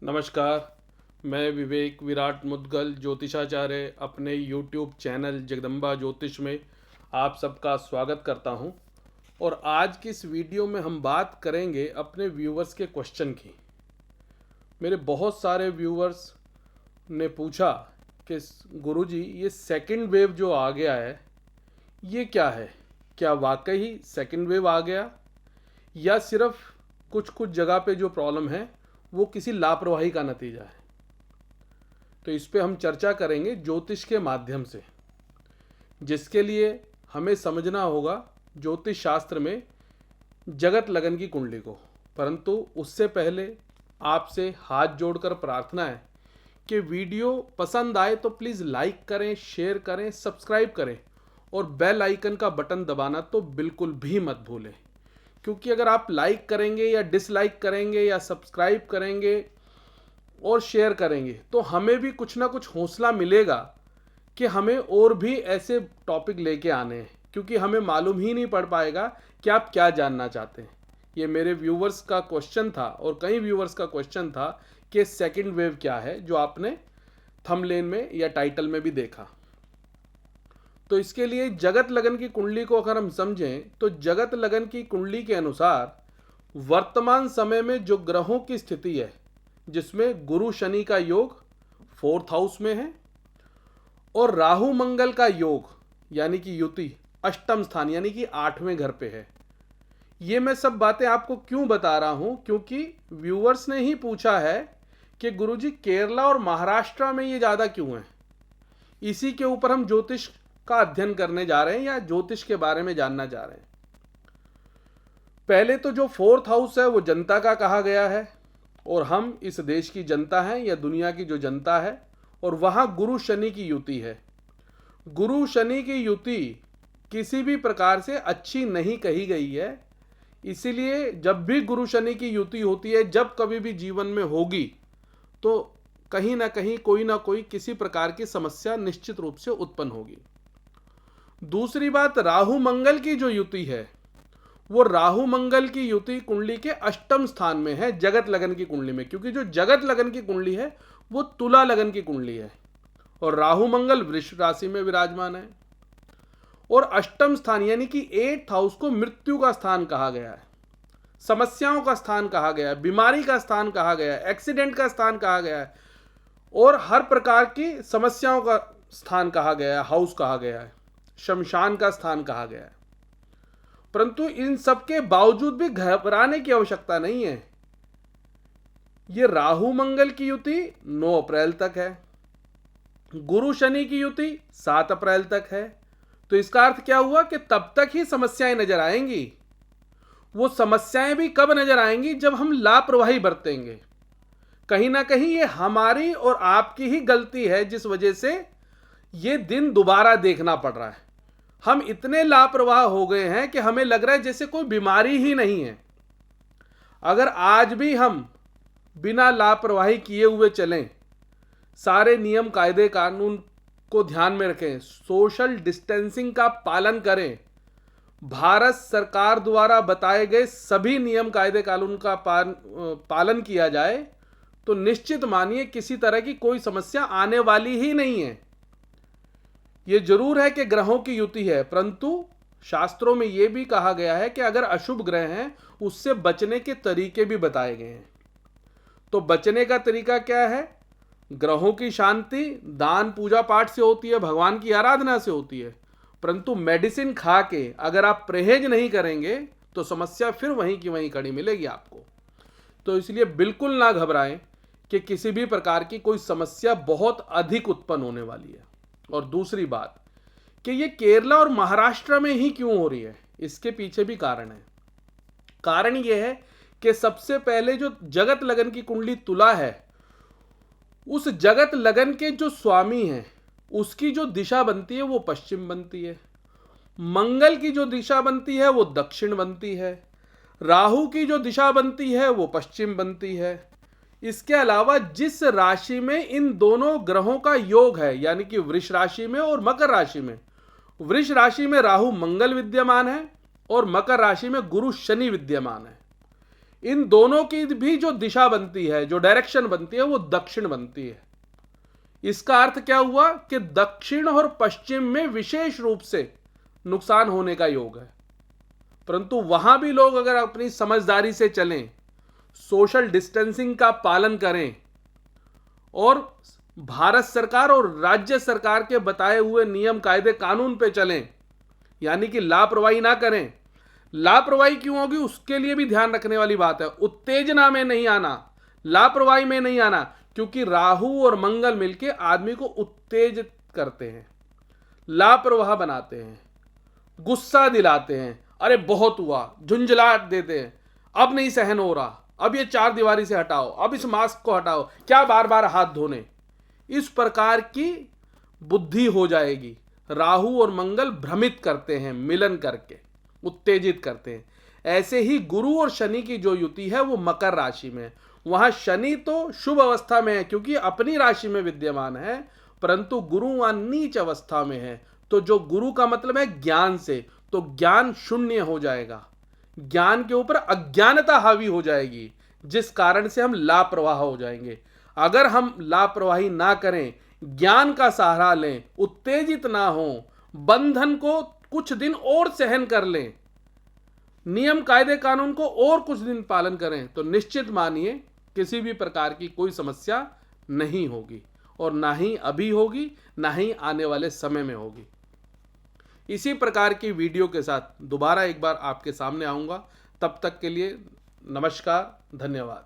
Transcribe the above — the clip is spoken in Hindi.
नमस्कार। मैं विवेक विराट मुद्गल ज्योतिषाचार्य अपने YouTube चैनल जगदम्बा ज्योतिष में आप सबका स्वागत करता हूं। और आज की इस वीडियो में हम बात करेंगे अपने व्यूवर्स के क्वेश्चन की। मेरे बहुत सारे व्यूवर्स ने पूछा कि गुरुजी ये सेकंड वेव जो आ गया है ये क्या है, क्या वाकई सेकंड वेव आ गया या सिर्फ कुछ कुछ जगह पे जो प्रॉब्लम है वो किसी लापरवाही का नतीजा है। तो इस पे हम चर्चा करेंगे ज्योतिष के माध्यम से, जिसके लिए हमें समझना होगा ज्योतिष शास्त्र में जगत लगन की कुंडली को। परंतु उससे पहले आपसे हाथ जोड़कर प्रार्थना है कि वीडियो पसंद आए तो प्लीज़ लाइक करें, शेयर करें, सब्सक्राइब करें और बेल आइकन का बटन दबाना तो बिल्कुल भी मत भूलें। क्योंकि अगर आप लाइक करेंगे या डिसलाइक करेंगे या सब्सक्राइब करेंगे और शेयर करेंगे तो हमें भी कुछ ना कुछ हौसला मिलेगा कि हमें और भी ऐसे टॉपिक लेके आने हैं, क्योंकि हमें मालूम ही नहीं पड़ पाएगा कि आप क्या जानना चाहते हैं। ये मेरे व्यूवर्स का क्वेश्चन था और कई व्यूवर्स का क्वेश्चन था कि सेकंड वेव क्या है, जो आपने थंबनेल में या टाइटल में भी देखा। तो इसके लिए जगत लगन की कुंडली को अगर हम समझें तो जगत लगन की कुंडली के अनुसार वर्तमान समय में जो ग्रहों की स्थिति है, जिसमें गुरु शनि का योग 4th हाउस में है और राहु मंगल का योग यानी कि युति अष्टम स्थान यानी कि 8वें घर पे है। ये मैं सब बातें आपको क्यों बता रहा हूं, क्योंकि व्यूअर्स ने ही पूछा है कि गुरुजी केरला और महाराष्ट्र में ये ज़्यादा क्यों है। इसी के ऊपर हम ज्योतिष का अध्ययन करने जा रहे हैं या ज्योतिष के बारे में जानना जा रहे हैं। पहले तो जो 4th हाउस है वो जनता का कहा गया है और हम इस देश की जनता हैं या दुनिया की जो जनता है, और वहां गुरु शनि की युति है। गुरु शनि की युति किसी भी प्रकार से अच्छी नहीं कही गई है। इसीलिए जब भी गुरु शनि की युति होती है, जब कभी भी जीवन में होगी, तो कहीं ना कहीं कोई ना कोई किसी प्रकार की समस्या निश्चित रूप से उत्पन्न होगी। दूसरी बात, राहु मंगल की जो युति है वो राहु मंगल की युति कुंडली के अष्टम स्थान में है जगत लगन की कुंडली में, क्योंकि जो जगत लगन की कुंडली है वो तुला लगन की कुंडली है और राहु मंगल वृष राशि में विराजमान है। और अष्टम स्थान यानी कि 8th हाउस को मृत्यु का स्थान कहा गया है, समस्याओं का स्थान कहा गया है, बीमारी का स्थान कहा गया है, एक्सीडेंट का स्थान कहा गया है और हर प्रकार की समस्याओं का स्थान कहा गया है, हाउस कहा गया है, शमशान का स्थान कहा गया है। परंतु इन सब के बावजूद भी घबराने की आवश्यकता नहीं है। ये राहु मंगल की युति 9 अप्रैल तक है, गुरु शनि की युति 7 अप्रैल तक है। तो इसका अर्थ क्या हुआ कि तब तक ही समस्याएं नजर आएंगी। वो समस्याएं भी कब नजर आएंगी, जब हम लापरवाही बरतेंगे। कहीं ना कहीं ये हमारी और आपकी ही गलती है, जिस वजह से ये दिन दोबारा देखना पड़ रहा है। हम इतने लापरवाह हो गए हैं कि हमें लग रहा है जैसे कोई बीमारी ही नहीं है। अगर आज भी हम बिना लापरवाही किए हुए चलें, सारे नियम कायदे कानून को ध्यान में रखें, सोशल डिस्टेंसिंग का पालन करें, भारत सरकार द्वारा बताए गए सभी नियम कायदे कानून का पालन किया जाए, तो निश्चित मानिए किसी तरह की कोई समस्या आने वाली ही नहीं है। ये जरूर है कि ग्रहों की युति है, परंतु शास्त्रों में यह भी कहा गया है कि अगर अशुभ ग्रह हैं उससे बचने के तरीके भी बताए गए हैं। तो बचने का तरीका क्या है? ग्रहों की शांति दान पूजा पाठ से होती है, भगवान की आराधना से होती है। परंतु मेडिसिन खा के अगर आप परहेज नहीं करेंगे तो समस्या फिर वहीं की वहीं खड़ी मिलेगी आपको। तो इसलिए बिल्कुल ना घबराएं कि किसी भी प्रकार की कोई समस्या बहुत अधिक उत्पन्न होने वाली है। और दूसरी बात कि ये केरला और महाराष्ट्र में ही क्यों हो रही है, इसके पीछे भी कारण है। कारण ये है कि सबसे पहले जो जगत लगन की कुंडली तुला है, उस जगत लगन के जो स्वामी हैं उसकी जो दिशा बनती है वो पश्चिम बनती है, मंगल की जो दिशा बनती है वो दक्षिण बनती है, राहु की जो दिशा बनती है वो पश्चिम बनती है। इसके अलावा जिस राशि में इन दोनों ग्रहों का योग है, यानी कि वृष राशि में और मकर राशि में, वृष राशि में राहु मंगल विद्यमान है और मकर राशि में गुरु शनि विद्यमान है। इन दोनों की भी जो दिशा बनती है, जो डायरेक्शन बनती है, वो दक्षिण बनती है। इसका अर्थ क्या हुआ कि दक्षिण और पश्चिम में विशेष रूप से नुकसान होने का योग है। परंतु वहां भी लोग अगर अपनी समझदारी से चलें, सोशल डिस्टेंसिंग का पालन करें और भारत सरकार और राज्य सरकार के बताए हुए नियम कायदे कानून पे चलें, यानी कि लापरवाही ना करें। लापरवाही क्यों होगी उसके लिए भी ध्यान रखने वाली बात है। उत्तेजना में नहीं आना, लापरवाही में नहीं आना, क्योंकि राहु और मंगल मिलके आदमी को उत्तेजित करते हैं, लापरवाह बनाते हैं, गुस्सा दिलाते हैं। अरे बहुत हुआ, झुंझलाहट देते हैं, अब नहीं सहन हो रहा, अब ये चार दीवारी से हटाओ, अब इस मास्क को हटाओ, क्या बार बार हाथ धोने। इस प्रकार की बुद्धि हो जाएगी। राहु और मंगल भ्रमित करते हैं, मिलन करके उत्तेजित करते हैं। ऐसे ही गुरु और शनि की जो युति है वो मकर राशि में है। वहां शनि तो शुभ अवस्था में है क्योंकि अपनी राशि में विद्यमान है, परंतु गुरु वहां नीच अवस्था में है। तो जो गुरु का मतलब है ज्ञान से, तो ज्ञान शून्य हो जाएगा, ज्ञान के ऊपर अज्ञानता हावी हो जाएगी, जिस कारण से हम लापरवाह हो जाएंगे। अगर हम लापरवाही ना करें, ज्ञान का सहारा लें, उत्तेजित ना हो, बंधन को कुछ दिन और सहन कर लें, नियम कायदे कानून को और कुछ दिन पालन करें, तो निश्चित मानिए किसी भी प्रकार की कोई समस्या नहीं होगी, और ना ही अभी होगी, ना ही आने वाले समय में होगी। इसी प्रकार की वीडियो के साथ दोबारा एक बार आपके सामने आऊंगा। तब तक के लिए नमस्कार, धन्यवाद।